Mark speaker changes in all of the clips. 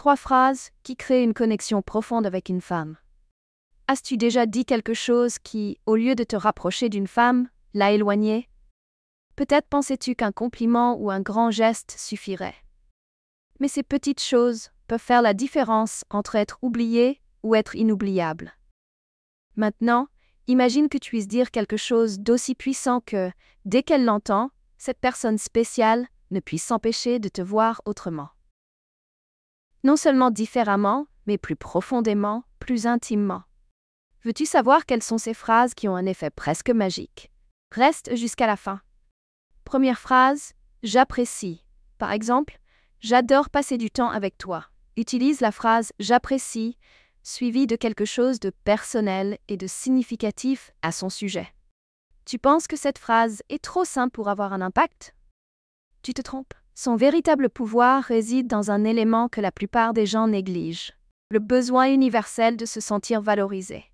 Speaker 1: 3 phrases qui créent une connexion profonde avec une femme. As-tu déjà dit quelque chose qui, au lieu de te rapprocher d'une femme, l'a éloignée? Peut-être pensais-tu qu'un compliment ou un grand geste suffirait. Mais ces petites choses peuvent faire la différence entre être oublié ou être inoubliable. Maintenant, imagine que tu puisses dire quelque chose d'aussi puissant que, dès qu'elle l'entend, cette personne spéciale ne puisse s'empêcher de te voir autrement. Non seulement différemment, mais plus profondément, plus intimement. Veux-tu savoir quelles sont ces phrases qui ont un effet presque magique? Reste jusqu'à la fin. Première phrase, j'apprécie. Par exemple, j'adore passer du temps avec toi. Utilise la phrase j'apprécie, suivie de quelque chose de personnel et de significatif à son sujet. Tu penses que cette phrase est trop simple pour avoir un impact? Tu te trompes. Son véritable pouvoir réside dans un élément que la plupart des gens négligent, le besoin universel de se sentir valorisé.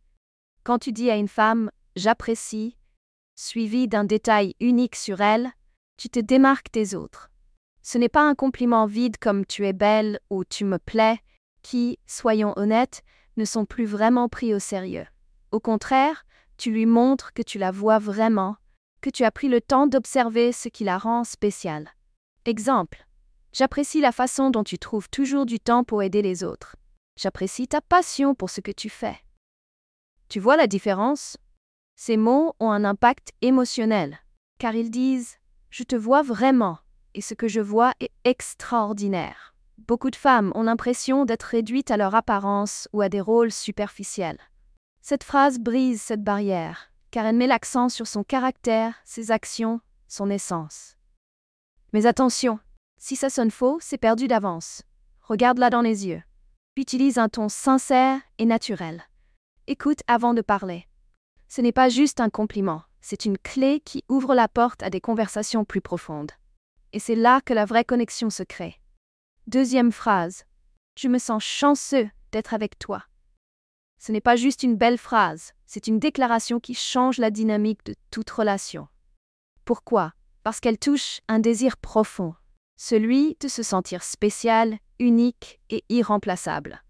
Speaker 1: Quand tu dis à une femme « j'apprécie », suivi d'un détail unique sur elle, tu te démarques des autres. Ce n'est pas un compliment vide comme « tu es belle » ou « tu me plais » qui, soyons honnêtes, ne sont plus vraiment pris au sérieux. Au contraire, tu lui montres que tu la vois vraiment, que tu as pris le temps d'observer ce qui la rend spéciale. Exemple, j'apprécie la façon dont tu trouves toujours du temps pour aider les autres. J'apprécie ta passion pour ce que tu fais. Tu vois la différence? Ces mots ont un impact émotionnel, car ils disent « je te vois vraiment » et ce que je vois est extraordinaire. Beaucoup de femmes ont l'impression d'être réduites à leur apparence ou à des rôles superficiels. Cette phrase brise cette barrière, car elle met l'accent sur son caractère, ses actions, son essence. Mais attention, si ça sonne faux, c'est perdu d'avance. Regarde-la dans les yeux. Utilise un ton sincère et naturel. Écoute avant de parler. Ce n'est pas juste un compliment, c'est une clé qui ouvre la porte à des conversations plus profondes. Et c'est là que la vraie connexion se crée. Deuxième phrase. Je me sens chanceux d'être avec toi. Ce n'est pas juste une belle phrase, c'est une déclaration qui change la dynamique de toute relation. Pourquoi? Parce qu'elle touche un désir profond, celui de se sentir spécial, unique et irremplaçable.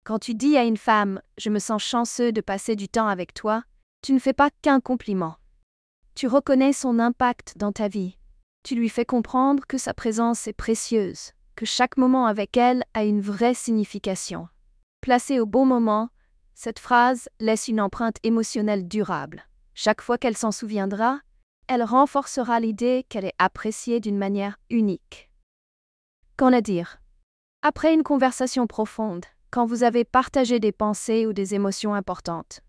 Speaker 1: Quand tu dis à une femme « je me sens chanceux de passer du temps avec toi », tu ne fais pas qu'un compliment. Tu reconnais son impact dans ta vie. Tu lui fais comprendre que sa présence est précieuse, que chaque moment avec elle a une vraie signification. Placée au bon moment, cette phrase laisse une empreinte émotionnelle durable. Chaque fois qu'elle s'en souviendra, elle renforcera l'idée qu'elle est appréciée d'une manière unique. Qu'en à dire? Après une conversation profonde, quand vous avez partagé des pensées ou des émotions importantes.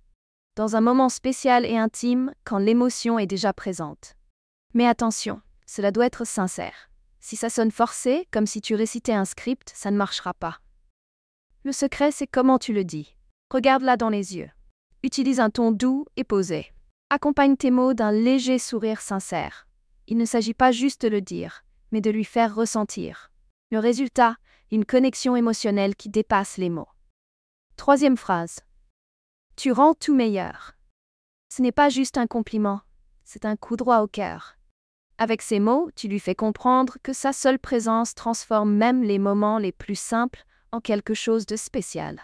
Speaker 1: Dans un moment spécial et intime, quand l'émotion est déjà présente. Mais attention, cela doit être sincère. Si ça sonne forcé, comme si tu récitais un script, ça ne marchera pas. Le secret, c'est comment tu le dis. Regarde-la dans les yeux. Utilise un ton doux et posé. Accompagne tes mots d'un léger sourire sincère. Il ne s'agit pas juste de le dire, mais de lui faire ressentir. Le résultat, une connexion émotionnelle qui dépasse les mots. Troisième phrase. Tu rends tout meilleur. Ce n'est pas juste un compliment, c'est un coup droit au cœur. Avec ces mots, tu lui fais comprendre que sa seule présence transforme même les moments les plus simples en quelque chose de spécial.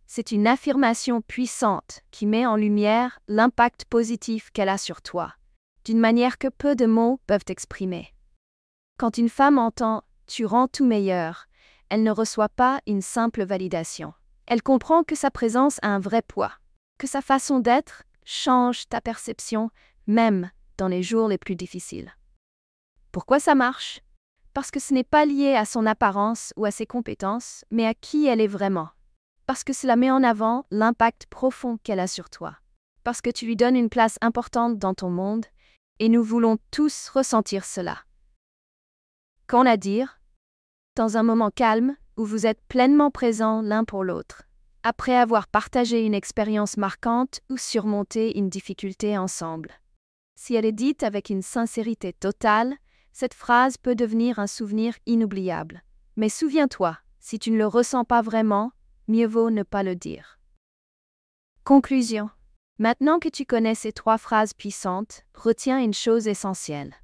Speaker 1: C'est une affirmation puissante qui met en lumière l'impact positif qu'elle a sur toi, d'une manière que peu de mots peuvent exprimer. Quand une femme entend « tu rends tout meilleur », elle ne reçoit pas une simple validation. Elle comprend que sa présence a un vrai poids, que sa façon d'être change ta perception, même dans les jours les plus difficiles. Pourquoi ça marche? Parce que ce n'est pas lié à son apparence ou à ses compétences, mais à qui elle est vraiment. Parce que cela met en avant l'impact profond qu'elle a sur toi. Parce que tu lui donnes une place importante dans ton monde, et nous voulons tous ressentir cela. Qu'en à dire? Dans un moment calme, où vous êtes pleinement présents l'un pour l'autre, après avoir partagé une expérience marquante ou surmonté une difficulté ensemble. Si elle est dite avec une sincérité totale, cette phrase peut devenir un souvenir inoubliable. Mais souviens-toi, si tu ne le ressens pas vraiment, mieux vaut ne pas le dire. Conclusion. Maintenant que tu connais ces 3 phrases puissantes, retiens une chose essentielle.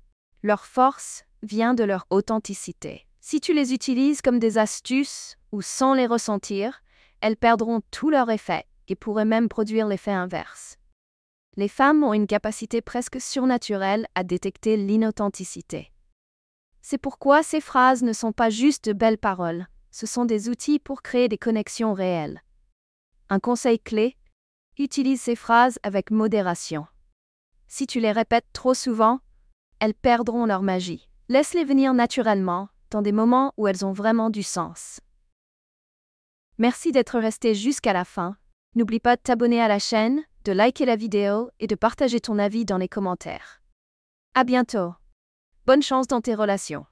Speaker 1: Leur force vient de leur authenticité. Si tu les utilises comme des astuces ou sans les ressentir, elles perdront tout leur effet et pourraient même produire l'effet inverse. Les femmes ont une capacité presque surnaturelle à détecter l'inauthenticité. C'est pourquoi ces phrases ne sont pas juste de belles paroles, ce sont des outils pour créer des connexions réelles. Un conseil clé: utilise ces phrases avec modération. Si tu les répètes trop souvent, elles perdront leur magie. Laisse-les venir naturellement, dans des moments où elles ont vraiment du sens. Merci d'être resté jusqu'à la fin. N'oublie pas de t'abonner à la chaîne, de liker la vidéo et de partager ton avis dans les commentaires. À bientôt. Bonne chance dans tes relations.